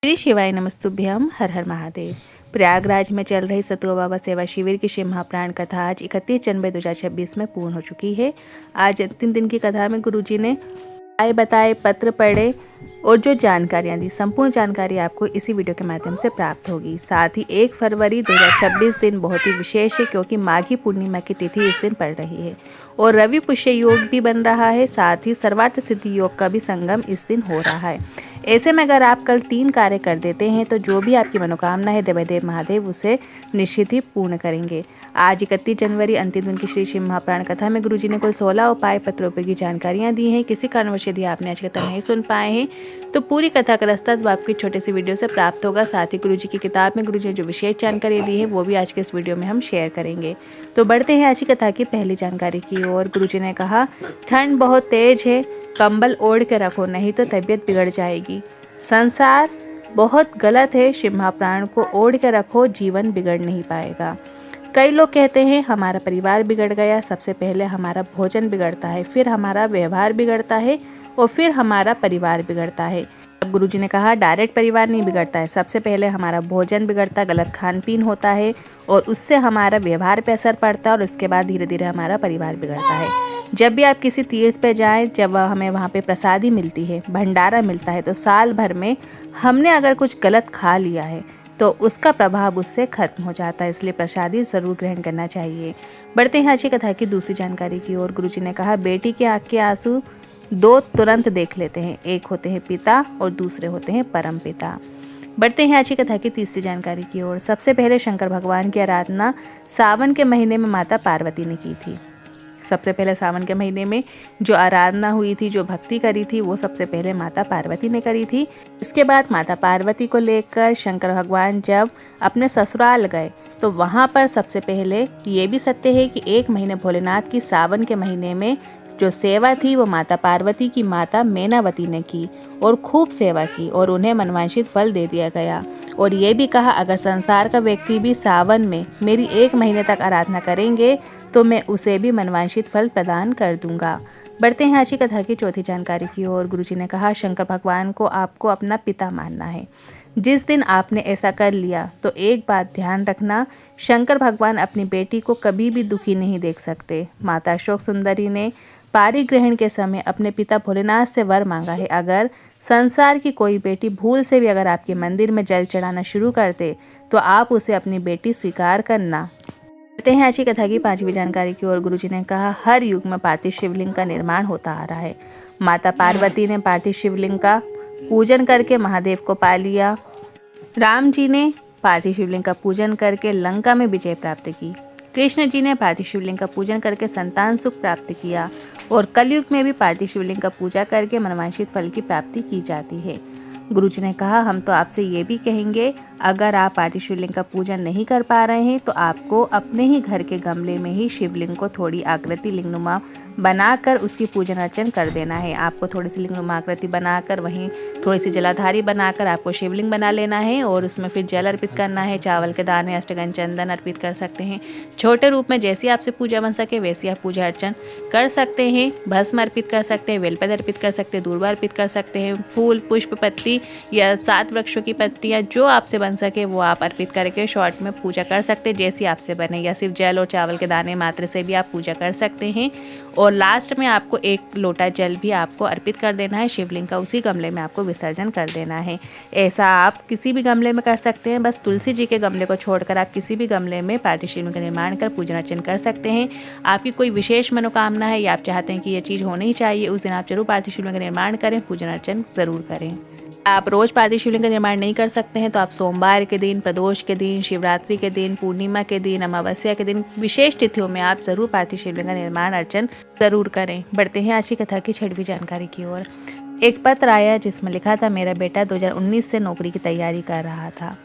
श्री शिवाय नमस्तुभ्यम। हर हर महादेव। प्रयागराज में चल रही सतुआ बाबा सेवा शिविर की शिव महाप्राण कथा आज 31 जनवरी 2026 में पूर्ण हो चुकी है। आज अंतिम दिन की कथा में गुरुजी ने आए बताए पत्र पढ़े और जो जानकारियाँ दी, संपूर्ण जानकारी आपको इसी वीडियो के माध्यम से प्राप्त होगी। साथ ही 1 फरवरी 2026 दिन बहुत ही विशेष है, क्योंकि माघी पूर्णिमा की तिथि इस दिन पड़ रही है और रवि पुष्य योग भी बन रहा है। साथ ही सर्वार्थ सिद्धि योग का भी संगम इस दिन हो रहा है। ऐसे में अगर आप कल 3 कार्य कर देते हैं तो जो भी आपकी मनोकामना है देवादेव महादेव उसे निश्चित ही पूर्ण करेंगे। आज 31 जनवरी अंतिम दिन की श्री शिव महाप्राण कथा में गुरुजी ने कुल 16 उपाय पत्रों की जानकारियां दी हैं। किसी कारणवश यदि आपने आज कथा नहीं सुन पाए हैं तो पूरी कथा का रस्तव आपकी छोटे सी वीडियो से प्राप्त होगा। साथ ही गुरुजी की किताब में गुरुजी ने जो विशेष जानकारी दी है वो भी आज के इस वीडियो में हम शेयर करेंगे। तो बढ़ते हैं आज की कथा की पहली जानकारी की ओर। गुरुजी ने कहा, ठंड बहुत तेज है, कंबल ओढ़ के रखो, नहीं तो तबीयत बिगड़ जाएगी। संसार बहुत गलत है, शिव महाप्राण को ओढ़ के रखो, जीवन बिगड़ नहीं पाएगा। कई लोग कहते हैं हमारा परिवार बिगड़ गया। सबसे पहले हमारा भोजन बिगड़ता है, फिर हमारा व्यवहार बिगड़ता है और फिर हमारा परिवार बिगड़ता है। अब गुरुजी ने कहा डायरेक्ट परिवार नहीं बिगड़ता है, सबसे पहले हमारा भोजन बिगड़ता है, गलत खान पीन होता है और उससे हमारा व्यवहार पे असर पड़ता है और उसके बाद धीरे धीरे हमारा परिवार बिगड़ता है। जब भी आप किसी तीर्थ पे जाएं, जब हमें वहाँ पे प्रसादी मिलती है, भंडारा मिलता है, तो साल भर में हमने अगर कुछ गलत खा लिया है तो उसका प्रभाव उससे खत्म हो जाता है। इसलिए प्रसादी ज़रूर ग्रहण करना चाहिए। बढ़ते हैं आज की कथा की दूसरी जानकारी की ओर। गुरुजी ने कहा, बेटी के आँख के आंसू 2 तुरंत देख लेते हैं, एक होते हैं पिता और दूसरे होते हैं परम पिता। बढ़ते हैं आज की कथा की तीसरी जानकारी की ओर। सबसे पहले शंकर भगवान की आराधना सावन के महीने में माता पार्वती ने की थी। सबसे पहले सावन के महीने में जो आराधना हुई थी, जो भक्ति करी थी, वो सबसे पहले माता पार्वती ने करी थी। इसके बाद माता पार्वती को लेकर शंकर भगवान जब अपने ससुराल गए तो वहाँ पर सबसे पहले ये भी सत्य है कि 1 महीने भोलेनाथ की सावन के महीने में जो सेवा थी वो माता पार्वती की माता मैनावती ने की और खूब सेवा की और उन्हें मनवांछित फल दे दिया गया। और ये भी कहा, अगर संसार का व्यक्ति भी सावन में मेरी 1 महीने तक आराधना करेंगे तो मैं उसे भी मनवांछित फल प्रदान कर दूंगा। बढ़ते हैं आज की कथा की चौथी जानकारी की ओर। गुरुजी ने कहा, शंकर भगवान को आपको अपना पिता मानना है। जिस दिन आपने ऐसा कर लिया तो एक बात ध्यान रखना, शंकर भगवान अपनी बेटी को कभी भी दुखी नहीं देख सकते। माता अशोक सुंदरी ने पारी ग्रहण के समय अपने पिता भोलेनाथ से वर मांगा है, अगर संसार की कोई बेटी भूल से भी अगर आपके मंदिर में जल चढ़ाना शुरू कर दे तो आप उसे अपनी बेटी स्वीकार करना। कहते हैं आज की कथा की 5वीं जानकारी की ओर। गुरुजी ने कहा, हर युग में पार्थिव शिवलिंग का निर्माण होता आ रहा है। माता पार्वती ने पार्थिव शिवलिंग का पूजन करके महादेव को पा लिया। राम जी ने पार्थिव शिवलिंग का पूजन करके लंका में विजय प्राप्त की। कृष्ण जी ने पार्थिव शिवलिंग का पूजन करके संतान सुख प्राप्त किया और कलयुग में भी पार्थिव शिवलिंग का पूजा करके मनवांछित फल की प्राप्ति की जाती है। गुरुजी ने कहा, हम तो आपसे ये भी कहेंगे, अगर आप पार्थिव शिवलिंग का पूजन नहीं कर पा रहे हैं तो आपको अपने ही घर के गमले में ही शिवलिंग को थोड़ी आकृति लिंगनुमा बनाकर उसकी पूजन अर्चन कर देना है। आपको थोड़ी सी लिंगनुमा आकृति बनाकर वहीं थोड़ी सी जलाधारी बनाकर आपको शिवलिंग बना लेना है और उसमें फिर जल अर्पित करना है। चावल के दाने, अष्टगंध, चंदन अर्पित कर सकते हैं। छोटे रूप में जैसी आपसे पूजा बन सके वैसी आप पूजा अर्चन कर सकते हैं। भस्म अर्पित कर सकते हैं, बेलपत्र अर्पित कर सकते हैं, दूर्वा अर्पित कर सकते हैं, फूल, पुष्प, पत्ती या 7 वृक्षों की पत्तियाँ जो आपसे बन सके वो आप अर्पित करके शॉर्ट में पूजा कर सकते हैं जैसी आपसे बने, या सिर्फ जल और चावल के दाने मात्र से भी आप पूजा कर सकते हैं। और लास्ट में आपको 1 लोटा जल भी आपको अर्पित कर देना है शिवलिंग का, उसी गमले में आपको विसर्जन कर देना है। ऐसा आप किसी भी गमले में कर सकते हैं, बस तुलसी जी के गमले को छोड़कर आप किसी भी गमले में पार्थिव शिवलिंग का निर्माण कर पूजन अर्चन कर सकते हैं। आपकी कोई विशेष मनोकामना है या आप चाहते हैं कि ये चीज़ होनी चाहिए, उस दिन आप जरूर पार्थिव शिवलिंग का निर्माण करें, पूजन अर्चन ज़रूर करें। आप रोज़ पार्थिव शिवलिंग का निर्माण नहीं कर सकते हैं तो आप सोमवार के दिन, प्रदोष के दिन, शिवरात्रि के दिन, पूर्णिमा के दिन, अमावस्या के दिन, विशेष तिथियों में आप ज़रूर पार्थिव शिवलिंग का निर्माण अर्चन ज़रूर करें। बढ़ते हैं आज की कथा की 6वीं जानकारी की ओर। एक पत्र आया जिसमें लिखा था, मेरा बेटा 2019 से नौकरी की तैयारी कर रहा था।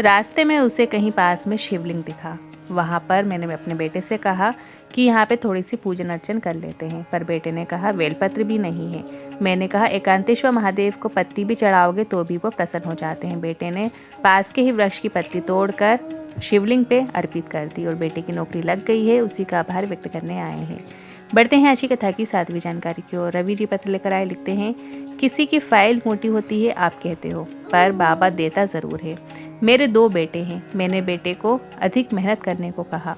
रास्ते में उसे कहीं पास में शिवलिंग दिखा। वहाँ पर मैंने अपने बेटे से कहा कि यहाँ पे थोड़ी सी पूजन अर्चन कर लेते हैं, पर बेटे ने कहा बेलपत्र भी नहीं है। मैंने कहा एकांतेश्वर महादेव को पत्ती भी चढ़ाओगे तो भी वो प्रसन्न हो जाते हैं। बेटे ने पास के ही वृक्ष की पत्ती तोड़कर शिवलिंग पे अर्पित कर दी और बेटे की नौकरी लग गई है, उसी का आभार व्यक्त करने आए हैं। बढ़ते हैं आज की कथा की 7वीं जानकारी की ओर। रवि जी पत्र लेकर आए, लिखते हैं, किसी की फाइल मोटी होती है आप कहते हो, पर बाबा देता ज़रूर है। मेरे 2 बेटे हैं, मैंने बेटे को अधिक मेहनत करने को कहा।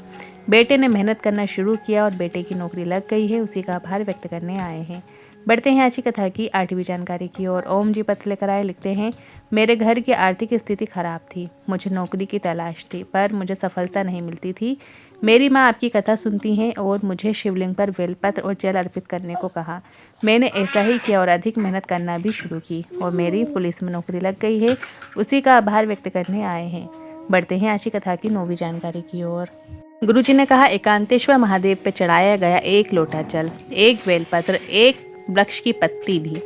बेटे ने मेहनत करना शुरू किया और बेटे की नौकरी लग गई है, उसी का आभार व्यक्त करने आए हैं। बढ़ते हैं आज की कथा की 8वीं जानकारी की ओर। ओम जी पत्र लेकर आए, लिखते हैं, मेरे घर की आर्थिक स्थिति खराब थी, मुझे नौकरी की तलाश थी, पर मुझे सफलता नहीं मिलती थी। मेरी माँ आपकी कथा सुनती हैं और मुझे शिवलिंग पर बेलपत्र और जल अर्पित करने को कहा। मैंने ऐसा ही किया और अधिक मेहनत करना भी शुरू की और मेरी पुलिस में नौकरी लग गई है, उसी का आभार व्यक्त करने आए हैं। बढ़ते हैं आज की कथा की 9वीं जानकारी की ओर। गुरुजी ने कहा, एकांतेश्वर महादेव पे चढ़ाया गया 1 लोटा जल, 1 बेलपत्र, 1 वृक्ष की पत्ती भी,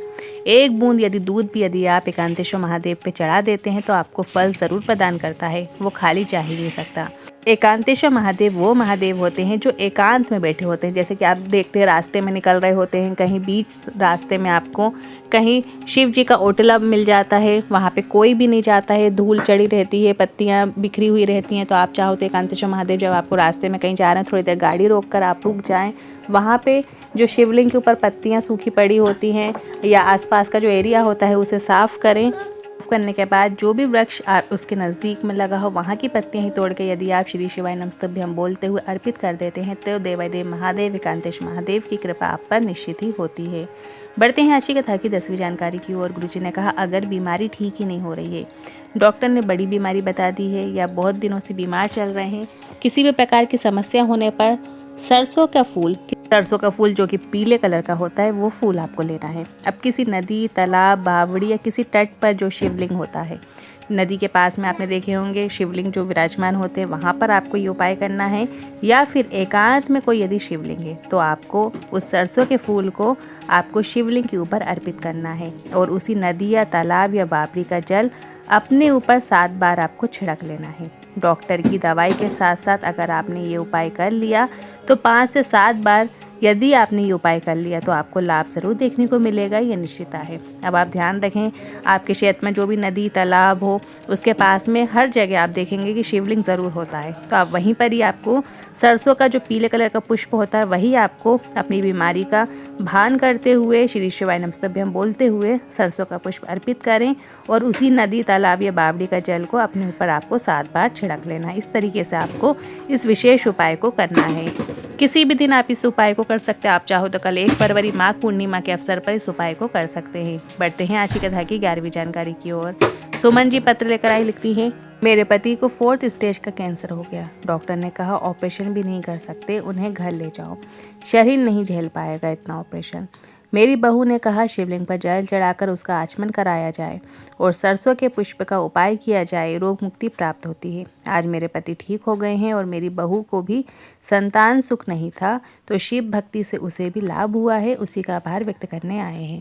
1 बूंद यदि दूध भी यदि आप एकांतेश्वर महादेव पे चढ़ा देते हैं तो आपको फल जरूर प्रदान करता है, वो खाली जा ही नहीं सकता। एकांतेश्वर महादेव वो महादेव होते हैं जो एकांत में बैठे होते हैं। जैसे कि आप देखते हैं रास्ते में निकल रहे होते हैं, कहीं बीच रास्ते में आपको कहीं शिव जी का ओटला मिल जाता है, वहाँ पे कोई भी नहीं जाता है, धूल चढ़ी रहती है, पत्तियाँ बिखरी हुई रहती हैं, तो आप चाहो तो एकांतेश्वर महादेव जब आपको रास्ते में कहीं जा रहे हैं, थोड़ी देर गाड़ी रोक कर आप रुक जाएँ, वहाँ पे जो शिवलिंग के ऊपर पत्तियाँ सूखी पड़ी होती हैं या आसपास का जो एरिया होता है उसे साफ़ करें। साफ करने के बाद जो भी वृक्ष उसके नज़दीक में लगा हो वहाँ की पत्तियाँ ही तोड़ के यदि आप श्री शिवाय नमस्तुभ्यं बोलते हुए अर्पित कर देते हैं तो देवादेव महादेव एकांतेश्वर महादेव की कृपा आप पर निश्चित ही होती है। बढ़ते हैं आज की कथा की 10वीं जानकारी की ओर। गुरुजी ने कहा, अगर बीमारी ठीक ही नहीं हो रही है, डॉक्टर ने बड़ी बीमारी बता दी है या बहुत दिनों से बीमार चल रहे हैं, किसी भी प्रकार की समस्या होने पर सरसों का फूल जो कि पीले कलर का होता है वो फूल आपको लेना है। अब किसी नदी, तालाब, बावड़ी या किसी तट पर जो शिवलिंग होता है, नदी के पास में आपने देखे होंगे शिवलिंग जो विराजमान होते हैं, वहाँ पर आपको ये उपाय करना है। या फिर एकांत में कोई यदि शिवलिंग है तो आपको उस सरसों के फूल को आपको शिवलिंग के ऊपर अर्पित करना है और उसी नदी या तालाब या बावड़ी का जल अपने ऊपर 7 बार आपको छिड़क लेना है। डॉक्टर की दवाई के साथ साथ अगर आपने ये उपाय कर लिया तो 5 से 7 बार यदि आपने ये उपाय कर लिया तो आपको लाभ ज़रूर देखने को मिलेगा, ये निश्चित है। अब आप ध्यान रखें, आपके क्षेत्र में जो भी नदी तालाब हो उसके पास में हर जगह आप देखेंगे कि शिवलिंग ज़रूर होता है, तो आप वहीं पर ही आपको सरसों का जो पीले कलर का पुष्प होता है वही आपको अपनी बीमारी का भान करते हुए श्री शिवाय नमस्तुभ्यं बोलते हुए सरसों का पुष्प अर्पित करें और उसी नदी तालाब या बावड़ी का जल को अपने ऊपर आपको 7 बार छिड़क लेना है। इस तरीके से आपको इस विशेष उपाय को करना है। किसी भी दिन आप इस उपाय को कर सकते हैं, आप चाहो तो कल 1 फरवरी माघ पूर्णिमा के अवसर पर इस उपाय को कर सकते हैं। बढ़ते हैं आज की कथा की 11वीं जानकारी की ओर। सुमन जी पत्र लेकर आई, लिखती हैं, मेरे पति को 4th स्टेज का कैंसर हो गया। डॉक्टर ने कहा ऑपरेशन भी नहीं कर सकते, उन्हें घर ले जाओ, शरीर नहीं झेल पाएगा इतना ऑपरेशन। मेरी बहू ने कहा शिवलिंग पर जल चढ़ाकर उसका आचमन कराया जाए और सरसों के पुष्प का उपाय किया जाए, रोग मुक्ति प्राप्त होती है। आज मेरे पति ठीक हो गए हैं और मेरी बहू को भी संतान सुख नहीं था तो शिव भक्ति से उसे भी लाभ हुआ है, उसी का आभार व्यक्त करने आए हैं।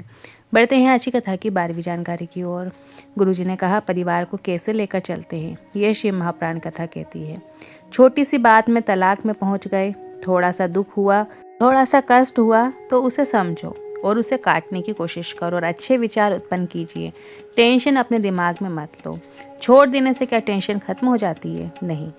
बढ़ते हैं आज की कथा की 12वीं जानकारी की ओर। गुरुजी ने कहा परिवार को कैसे लेकर चलते हैं, यह शिव महाप्राण कथा कहती है। छोटी सी बात में तलाक में पहुंच गए, थोड़ा सा दुख हुआ, थोड़ा सा कष्ट हुआ तो उसे समझो और उसे काटने की कोशिश करो और अच्छे विचार उत्पन्न कीजिए। टेंशन अपने दिमाग में मत लो। छोड़ देने से क्या टेंशन खत्म हो जाती है? नहीं।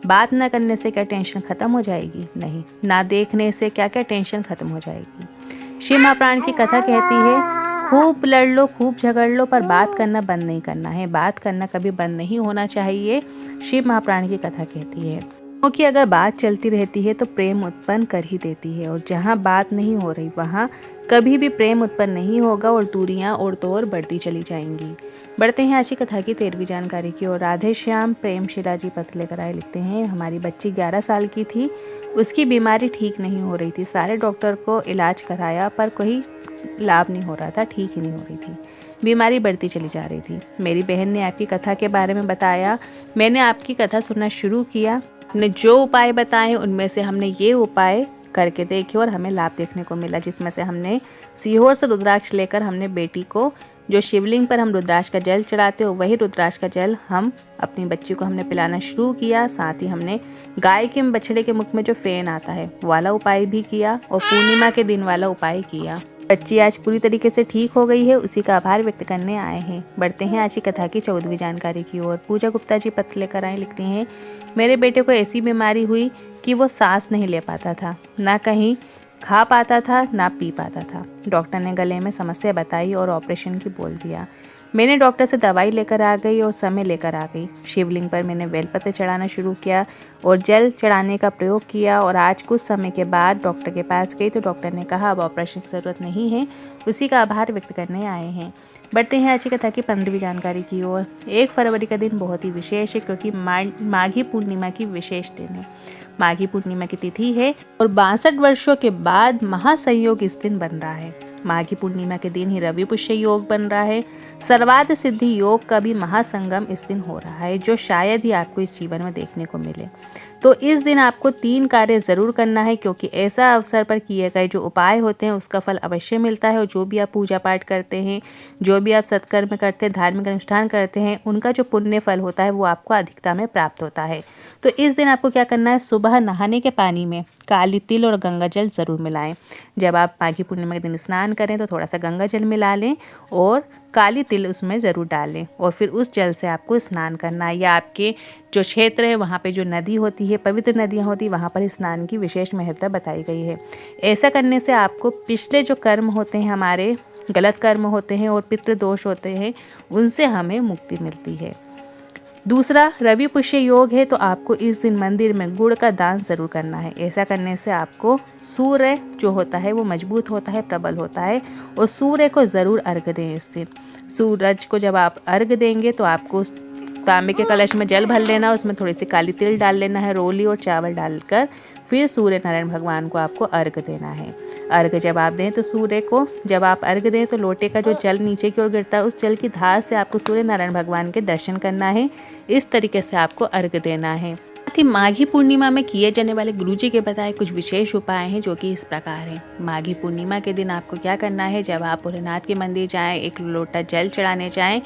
बात न करने से क्या टेंशन खत्म हो जाएगी? नहीं। ना देखने से क्या क्या टेंशन खत्म हो जाएगी? शिव महाप्राण की कथा कहती है खूब लड़ लो, खूब झगड़ लो, पर बात करना बंद नहीं करना है। बात करना कभी बंद नहीं होना चाहिए, शिव महाप्राण की कथा कहती है। क्योंकि अगर बात चलती रहती है तो प्रेम उत्पन्न कर ही देती है और जहाँ बात नहीं हो रही वहाँ कभी भी प्रेम उत्पन्न नहीं होगा और दूरियाँ और तो और बढ़ती चली जाएंगी। बढ़ते हैं आज की कथा की 13वीं जानकारी की ओर। राधे श्याम प्रेम शिला जी पत्र लेकर आए, लिखते हैं हमारी बच्ची 11 साल की थी, उसकी बीमारी ठीक नहीं हो रही थी, सारे डॉक्टर को इलाज कराया पर कोई लाभ नहीं हो रहा था, ठीक ही नहीं हो रही थी, बीमारी बढ़ती चली जा रही थी। मेरी बहन ने आपकी कथा के बारे में बताया, मैंने आपकी कथा सुनना शुरू किया, ने जो उपाय बताए उनमें से हमने ये उपाय करके देखे और हमें लाभ देखने को मिला, जिसमें से हमने सीहोर से रुद्राक्ष लेकर हमने बेटी को जो शिवलिंग पर हम रुद्राक्ष का जल चढ़ाते हो वही रुद्राक्ष का जल हम अपनी बच्ची को हमने पिलाना शुरू किया। साथ ही हमने गाय के बछड़े के मुख में जो फेन आता है वाला उपाय भी किया और पूर्णिमा के दिन वाला उपाय किया। बच्ची आज पूरी तरीके से ठीक हो गई है, उसी का आभार व्यक्त करने आए हैं। बढ़ते हैं आज की कथा की 14वीं जानकारी की ओर। पूजा गुप्ता जी पत्र लेकर आए, लिखती हैं मेरे बेटे को ऐसी बीमारी हुई कि वो सांस नहीं ले पाता था, ना कहीं खा पाता था ना पी पाता था। डॉक्टर ने गले में समस्या बताई और ऑपरेशन की बोल दिया। मैंने डॉक्टर से दवाई लेकर आ गई और समय लेकर आ गई। शिवलिंग पर मैंने बेलपत्र चढ़ाना शुरू किया और जल चढ़ाने का प्रयोग किया और आज कुछ समय के बाद डॉक्टर के पास गई तो डॉक्टर ने कहा अब ऑपरेशन की ज़रूरत नहीं है, उसी का आभार व्यक्त करने आए हैं। बढ़ते हैं आज की कथा की 15वीं जानकारी की ओर। 1 फरवरी का दिन बहुत ही विशेष है क्योंकि माघी पूर्णिमा की विशेष दिन है। माघी पूर्णिमा की तिथि है और 62 वर्षों के बाद महासंयोग इस दिन बन रहा है। माघी पूर्णिमा के दिन ही रवि पुष्य योग बन रहा है। सर्वार्थ सिद्धि योग का भी महासंगम इस दिन हो रहा है, जो शायद ही आपको इस जीवन में देखने को मिले। तो इस दिन आपको 3 कार्य ज़रूर करना है क्योंकि ऐसा अवसर पर किए गए जो उपाय होते हैं उसका फल अवश्य मिलता है। और जो भी आप पूजा पाठ करते हैं, जो भी आप सत्कर्म करते हैं, धार्मिक अनुष्ठान करते हैं, उनका जो पुण्य फल होता है वो आपको अधिकता में प्राप्त होता है। तो इस दिन आपको क्या करना है, सुबह नहाने के पानी में काली तिल और गंगा जल ज़रूर मिलाएं। जब आप माघी पूर्णिमा के दिन स्नान करें तो थोड़ा सा गंगा जल मिला लें और काली तिल उसमें ज़रूर डालें और फिर उस जल से आपको स्नान करना है। या आपके जो क्षेत्र है वहाँ पे जो नदी होती है, पवित्र नदियाँ होती है, वहाँ पर स्नान की विशेष महत्ता बताई गई है। ऐसा करने से आपको पिछले जो कर्म होते हैं, हमारे गलत कर्म होते हैं और पितृदोष होते हैं, उनसे हमें मुक्ति मिलती है। दूसरा, रवि पुष्य योग है तो आपको इस दिन मंदिर में गुड़ का दान ज़रूर करना है। ऐसा करने से आपको सूर्य जो होता है वो मजबूत होता है, प्रबल होता है और सूर्य को ज़रूर अर्घ दें इस दिन। सूरज को जब आप अर्घ देंगे तो आपको तांबे के कलश में जल भर लेना, उसमें थोड़ी सी काली तिल डाल लेना है, रोली और चावल डालकर फिर सूर्य नारायण भगवान को आपको अर्घ देना है। अर्घ जब आप दें तो सूर्य को जब आप अर्घ दें तो लोटे का जो जल नीचे की ओर गिरता है उस जल की धार से आपको सूर्य नारायण भगवान के दर्शन करना है। इस तरीके से आपको अर्घ देना है। साथ ही माघी पूर्णिमा में किए जाने वाले गुरुजी के बताए कुछ विशेष उपाय हैं जो कि इस प्रकार हैं। माघी पूर्णिमा के दिन आपको क्या करना है, जब आप भोलेनाथ के मंदिर जाएं, 1 लोटा जल चढ़ाने जाएं,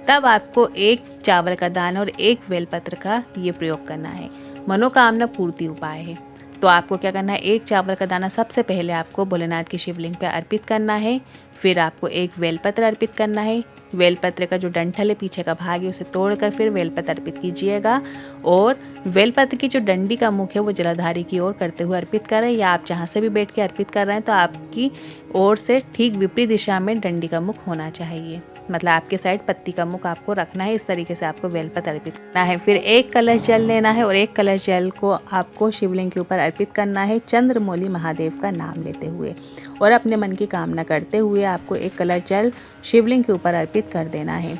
तब आपको 1 चावल का दाना और 1 बेलपत्र का ये प्रयोग करना है। मनोकामना पूर्ति उपाय है। तो आपको क्या करना है, 1 चावल का दाना सबसे पहले आपको भोलेनाथ की शिवलिंग पे अर्पित करना है। फिर आपको 1 बेलपत्र अर्पित करना है। बेलपत्र का जो डंठल है, पीछे का भाग है, उसे तोड़कर फिर बेलपत्र अर्पित कीजिएगा और बेलपत्र की जो डंडी का मुख है वो जलाधारी की ओर करते हुए अर्पित करें। या आप जहाँ से भी बैठ के अर्पित कर रहे हैं तो आपकी ओर से ठीक विपरीत दिशा में डंडी का मुख होना चाहिए, मतलब आपके साइड पत्ती का मुख आपको रखना है। इस तरीके से आपको बेलपत्र अर्पित करना है। फिर 1 कलश जल लेना है और 1 कलश जल को आपको शिवलिंग के ऊपर अर्पित करना है, चंद्रमौली महादेव का नाम लेते हुए और अपने मन की कामना करते हुए आपको 1 कलश जल शिवलिंग के ऊपर अर्पित कर देना है।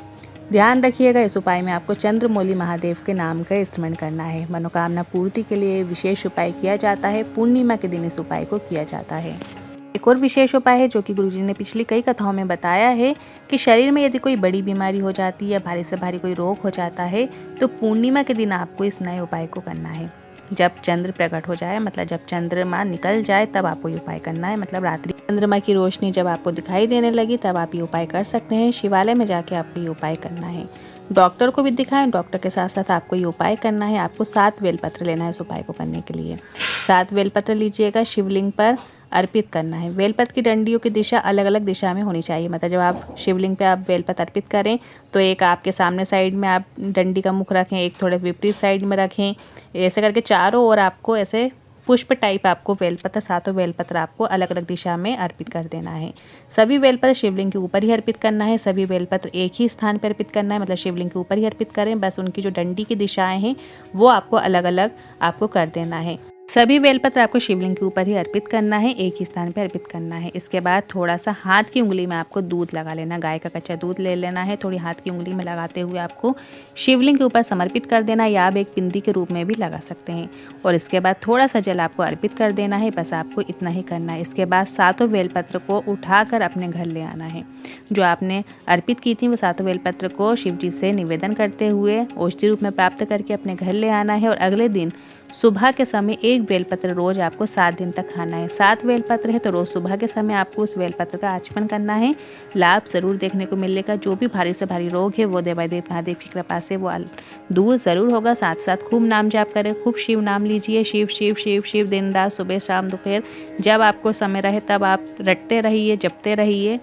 ध्यान रखिएगा, इस उपाय में आपको चंद्रमौली महादेव के नाम का स्मरण करना है। मनोकामना पूर्ति के लिए विशेष उपाय किया जाता है। पूर्णिमा के दिन इस उपाय को किया जाता है। एक और विशेष उपाय है जो कि गुरुजी ने पिछली कई कथाओं में बताया है कि शरीर में यदि कोई बड़ी बीमारी हो जाती है या भारी से भारी कोई रोग हो जाता है तो पूर्णिमा के दिन आपको इस नए उपाय को करना है। जब चंद्र प्रकट हो जाए, मतलब जब चंद्रमा निकल जाए, तब आपको ये उपाय करना है। मतलब रात्रि चंद्रमा की रोशनी जब आपको दिखाई देने लगी तब आप ये उपाय कर सकते हैं। शिवालय में जाके आपको ये उपाय करना है। डॉक्टर को भी दिखाएं, डॉक्टर के साथ साथ आपको ये उपाय करना है। आपको 7 बेलपत्र लेना है इस उपाय को करने के लिए। 7 बेलपत्र लीजिएगा, शिवलिंग पर अर्पित करना है। बेलपत्र की डंडियों की दिशा अलग अलग दिशा में होनी चाहिए। मतलब जब आप शिवलिंग पे आप बेलपत्र अर्पित करें तो एक आपके सामने साइड में आप डंडी का मुख रखें, एक थोड़े विपरीत साइड में रखें। ऐसे करके चारों ओर आपको ऐसे पुष्प टाइप आपको बेलपत्र, 7 बेलपत्र आपको अलग अलग दिशा में अर्पित कर देना है। सभी बेलपत्र शिवलिंग के ऊपर ही अर्पित करना है। सभी बेलपत्र एक ही स्थान पर अर्पित करना है, मतलब शिवलिंग के ऊपर ही अर्पित करें। बस उनकी जो डंडी की दिशाएं हैं वो आपको अलग अलग आपको कर देना है। सभी बेलपत्र आपको शिवलिंग के ऊपर ही अर्पित करना है, एक ही स्थान पर अर्पित करना है। इसके बाद थोड़ा सा हाथ की उंगली में आपको दूध लगा लेना, गाय का कच्चा दूध ले लेना है। थोड़ी हाथ की उंगली में लगाते हुए आपको शिवलिंग के ऊपर समर्पित कर देना, या आप एक पिंदी के रूप में भी लगा सकते हैं। और इसके बाद थोड़ा सा जल आपको अर्पित कर देना है। बस आपको इतना ही करना है। इसके बाद 7 बेलपत्र को उठाकर अपने घर ले आना है। जो आपने अर्पित की थी वो 7 बेलपत्र को शिव जी से निवेदन करते हुए औषधि रूप में प्राप्त करके अपने घर ले आना है। और अगले दिन सुबह के समय 1 बेलपत्र रोज आपको 7 दिन तक खाना है। 7 बेलपत्र है तो रोज सुबह के समय आपको उस बेलपत्र का आचमन करना है। लाभ जरूर देखने को मिलेगा। जो भी भारी से भारी रोग है वो देवादेव महादेव की कृपा से वो दूर जरूर होगा। साथ साथ खूब नाम जाप करें, खूब शिव नाम लीजिए। शिव शिव शिव शिव दिन रात, सुबह शाम दोपहर, जब आपको समय रहे तब आप रटते रहिए, जपते रहिए।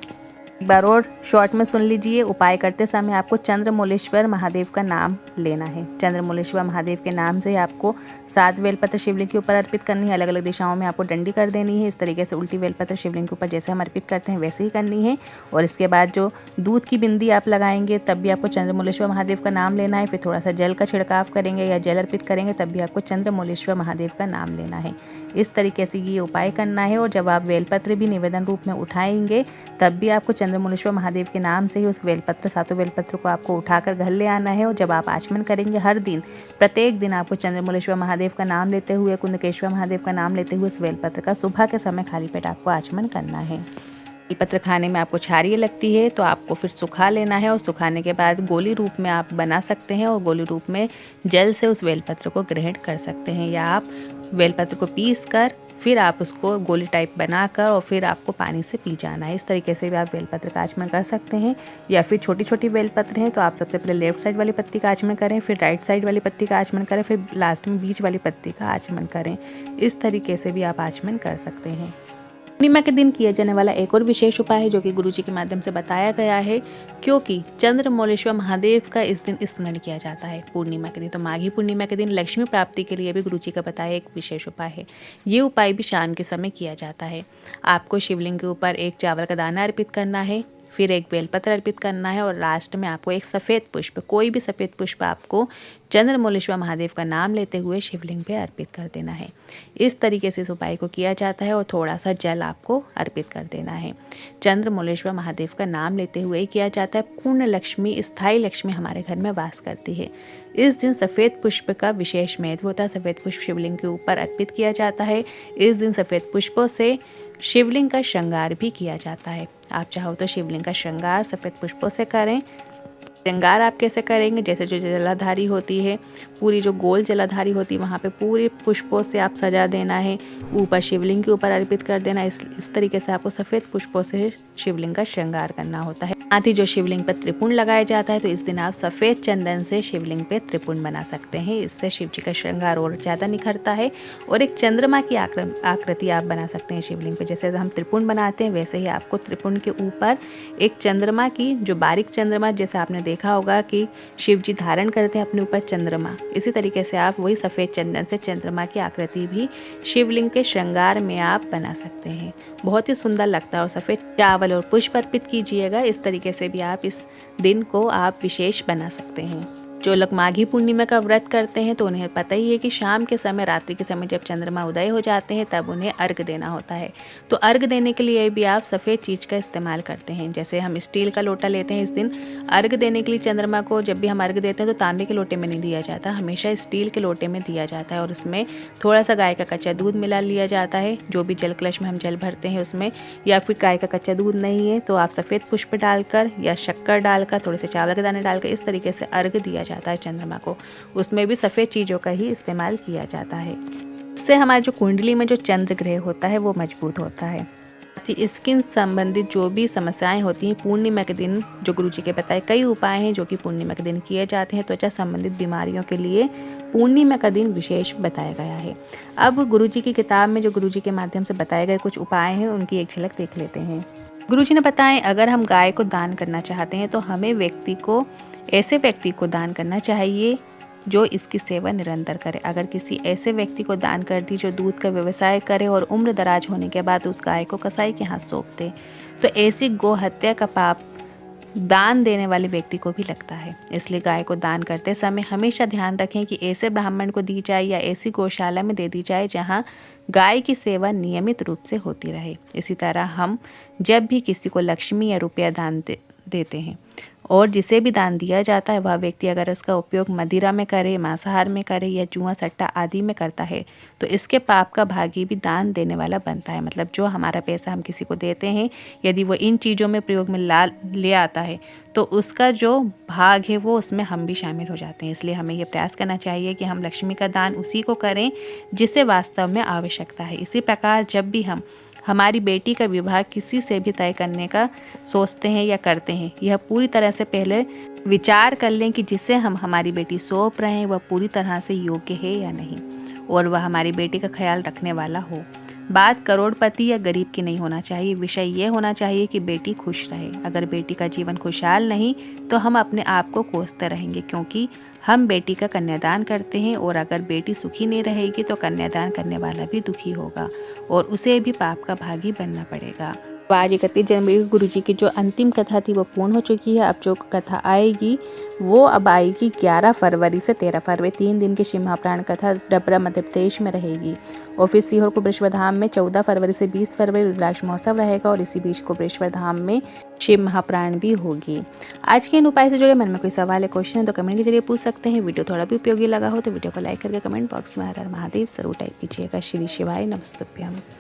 एक बार और शॉर्ट में सुन लीजिए। उपाय करते समय आपको चंद्रमौलेश्वर महादेव का नाम लेना है। चंद्रमौलेश्वर महादेव के नाम से आपको 7 बेलपत्र शिवलिंग के ऊपर अर्पित करनी है। अलग अलग दिशाओं में आपको डंडी कर देनी है। इस तरीके से उल्टी बेलपत्र शिवलिंग के ऊपर जैसे हम अर्पित करते हैं वैसे ही करनी है। और इसके बाद जो दूध की बिंदी आप लगाएंगे तब भी आपको चंद्रमौलेश्वर महादेव का नाम लेना है। फिर थोड़ा सा जल का छिड़काव करेंगे या जल अर्पित करेंगे तब भी आपको चंद्रमौलेश्वर महादेव का नाम लेना है। इस तरीके से ये उपाय करना है। और जब आप बेलपत्र भी निवेदन रूप में उठाएंगे तब भी आपको चंद्रमौलेश्वर महादेव के नाम से ही उस बेलपत्र 7 बेलपत्र को आपको उठाकर घर ले आना है। और जब आप आचमन करेंगे हर दिन प्रत्येक दिन आपको चंद्रमौलेश्वर महादेव का नाम लेते हुए, कुंदकेश्वर महादेव का नाम लेते हुए उस बेलपत्र का सुबह के समय खाली पेट आपको आचमन करना है। बेलपत्र खाने में आपको क्षारीय लगती है तो आपको फिर सुखा लेना है। और सुखाने के बाद गोली रूप में आप बना सकते हैं और गोली रूप में जल से उस बेलपत्र को ग्रहण कर सकते हैं। या आप बेलपत्र को पीस कर फिर आप उसको गोली टाइप बनाकर और फिर आपको पानी से पी जाना है। इस तरीके से भी आप बेलपत्र का आचमन कर सकते हैं। या फिर छोटी छोटी बेलपत्र हैं तो आप सबसे पहले लेफ्ट साइड वाली पत्ती का आचमन करें, फिर राइट साइड वाली पत्ती का आचमन करें, फिर लास्ट में बीच वाली पत्ती का आचमन करें। इस तरीके से भी आप आचमन कर सकते हैं। पूर्णिमा के दिन किया जाने वाला एक और विशेष उपाय है जो कि गुरुजी के माध्यम से बताया गया है, क्योंकि चंद्रमौलेश्वर महादेव का इस दिन स्मरण किया जाता है पूर्णिमा के दिन। तो माघी पूर्णिमा के दिन लक्ष्मी प्राप्ति के लिए भी गुरुजी का बताया एक विशेष उपाय है। ये उपाय भी शाम के समय किया जाता है। आपको शिवलिंग के ऊपर एक चावल का दाना अर्पित करना है, फिर एक बेलपत्र अर्पित करना है और लास्ट में आपको एक सफ़ेद पुष्प, कोई भी सफ़ेद पुष्प आपको चंद्रमौलेश्वर महादेव का नाम लेते हुए शिवलिंग पे अर्पित कर देना है। इस तरीके से इस उपाय को किया जाता है। और थोड़ा सा जल आपको अर्पित कर देना है। चंद्रमौलेश्वर महादेव का नाम लेते हुए ही किया जाता है। पूर्ण लक्ष्मी, स्थायी लक्ष्मी हमारे घर में वास करती है। इस दिन सफ़ेद पुष्प का विशेष महत्व होता है। सफ़ेद पुष्प शिवलिंग के ऊपर अर्पित किया जाता है। इस दिन सफ़ेद पुष्पों से शिवलिंग का श्रृंगार भी किया जाता है। आप चाहो तो शिवलिंग का श्रृंगार सफ़ेद पुष्पों से करें। श्रृंगार आप कैसे करेंगे, जैसे जो जलाधारी होती है, पूरी जो गोल जलाधारी होती है वहाँ पे पूरे पुष्पों से आप सजा देना है। ऊपर शिवलिंग के ऊपर अर्पित कर देना। इस तरीके से आपको सफ़ेद पुष्पों से शिवलिंग का श्रृंगार करना होता है। साथ ही जो शिवलिंग पर त्रिपुंड लगाया जाता है तो इस दिन आप सफ़ेद चंदन से शिवलिंग पे त्रिपुंड बना सकते हैं। इससे शिव जी का श्रृंगार और ज़्यादा निखरता है। और एक चंद्रमा की आकृति आप बना सकते हैं शिवलिंग पे। जैसे हम त्रिपुंड बनाते हैं वैसे ही आपको त्रिपुंड के ऊपर एक चंद्रमा की, जो बारीक चंद्रमा जैसे आपने देखा होगा कि शिव जी धारण करते हैं अपने ऊपर चंद्रमा, इसी तरीके से आप वही सफ़ेद चंदन से चंद्रमा की आकृति भी शिवलिंग के श्रृंगार में आप बना सकते हैं। बहुत ही सुंदर लगता है। और सफ़ेद चावल और पुष्प अर्पित कीजिएगा। इस तरीके से भी आप इस दिन को आप विशेष बना सकते हैं। जो लोग माघी पूर्णिमा का व्रत करते हैं तो उन्हें पता ही है कि शाम के समय, रात्रि के समय जब चंद्रमा उदय हो जाते हैं तब उन्हें अर्घ देना होता है। तो अर्घ देने के लिए भी आप सफ़ेद चीज़ का इस्तेमाल करते हैं। जैसे हम स्टील का लोटा लेते हैं इस दिन अर्घ देने के लिए चंद्रमा को। जब भी हम अर्घ देते हैं तो तांबे के लोटे में नहीं दिया जाता, हमेशा स्टील के लोटे में दिया जाता है। और उसमें थोड़ा सा गाय का कच्चा दूध मिला लिया जाता है। जो भी जल कलश में हम जल भरते हैं उसमें, या फिर गाय का कच्चा दूध नहीं है तो आप सफ़ेद पुष्प डालकर या शक्कर डालकर, थोड़े से चावल के दाने डालकर इस तरीके से अर्घ दिया जाता है चंद्रमा को। उसमें भी सफ़ेद चीज़ों का ही इस्तेमाल किया जाता है। इससे हमारे जो कुंडली में जो चंद्र ग्रह होता है वो मजबूत होता है। स्किन संबंधित जो भी समस्याएं होती हैं पूर्णिमा के दिन, जो गुरुजी के बताए कई उपाय हैं जो कि पूर्णिमा के दिन किए जाते हैं। त्वचा संबंधित बीमारियों के लिए पूर्णिमा का दिन विशेष बताया गया है। अब गुरुजी की किताब में जो गुरुजी के माध्यम से बताए गए कुछ उपाय हैं उनकी एक झलक देख लेते हैं। गुरुजी ने बताएं, अगर हम गाय को दान करना चाहते हैं तो हमें ऐसे व्यक्ति को दान करना चाहिए जो इसकी सेवा निरंतर करे। अगर किसी ऐसे व्यक्ति को दान कर दी जो दूध का व्यवसाय करे और उम्र दराज होने के बाद उस गाय को कसाई के हाथ सौंप दे, तो ऐसी गौ हत्या का पाप दान देने वाले व्यक्ति को भी लगता है। इसलिए गाय को दान करते समय हमेशा ध्यान रखें कि ऐसे ब्राह्मण को दी जाए या ऐसी गौशाला में दे दी जाए जहाँ गाय की सेवा नियमित रूप से होती रहे। इसी तरह हम जब भी किसी को लक्ष्मी या रुपया दान देते हैं और जिसे भी दान दिया जाता है वह व्यक्ति अगर इसका उपयोग मदिरा में करे, मांसाहार में करे या जुआ सट्टा आदि में करता है तो इसके पाप का भागी भी दान देने वाला बनता है। मतलब जो हमारा पैसा हम किसी को देते हैं, यदि वो इन चीज़ों में प्रयोग में ले आता है तो उसका जो भाग है वो उसमें हम भी शामिल हो जाते हैं। इसलिए हमें ये प्रयास करना चाहिए कि हम लक्ष्मी का दान उसी को करें जिसे वास्तव में आवश्यकता है। इसी प्रकार जब भी हम हमारी बेटी का विवाह किसी से भी तय करने का सोचते हैं या करते हैं, यह पूरी तरह से पहले विचार कर लें कि जिसे हम हमारी बेटी सौंप रहे हैं वह पूरी तरह से योग्य है या नहीं और वह हमारी बेटी का ख्याल रखने वाला हो। बात करोड़पति या गरीब की नहीं होना चाहिए, विषय ये होना चाहिए कि बेटी खुश रहे। अगर बेटी का जीवन खुशहाल नहीं तो हम अपने आप को कोसते रहेंगे, क्योंकि हम बेटी का कन्यादान करते हैं और अगर बेटी सुखी नहीं रहेगी तो कन्यादान करने वाला भी दुखी होगा और उसे भी पाप का भागी बनना पड़ेगा। आज 31 जनवरी को गुरु जी की जो अंतिम कथा थी वो पूर्ण हो चुकी है। अब जो कथा आएगी वो अब आएगी 11 फरवरी से 13 फरवरी, 3 दिन की शिव महाप्राण कथा डबरा मध्य प्रदेश में रहेगी। और फिर सीहोर कुबेरेश्वर धाम में 14 फरवरी से 20 फरवरी रुद्राक्ष महोत्सव रहेगा और इसी बीच कुबेरेश्वर धाम में शिव महाप्राण भी होगी। आज के इन उपाय से जुड़े मन में कोई सवाल है, क्वेश्चन है तो कमेंट के जरिए पूछ सकते हैं। वीडियो थोड़ा भी उपयोगी लगा हो तो वीडियो को लाइक करके कमेंट बॉक्स में हर हर महादेव जरूर टाइप कीजिएगा। श्री शिवाय नमस्तुभ्यम।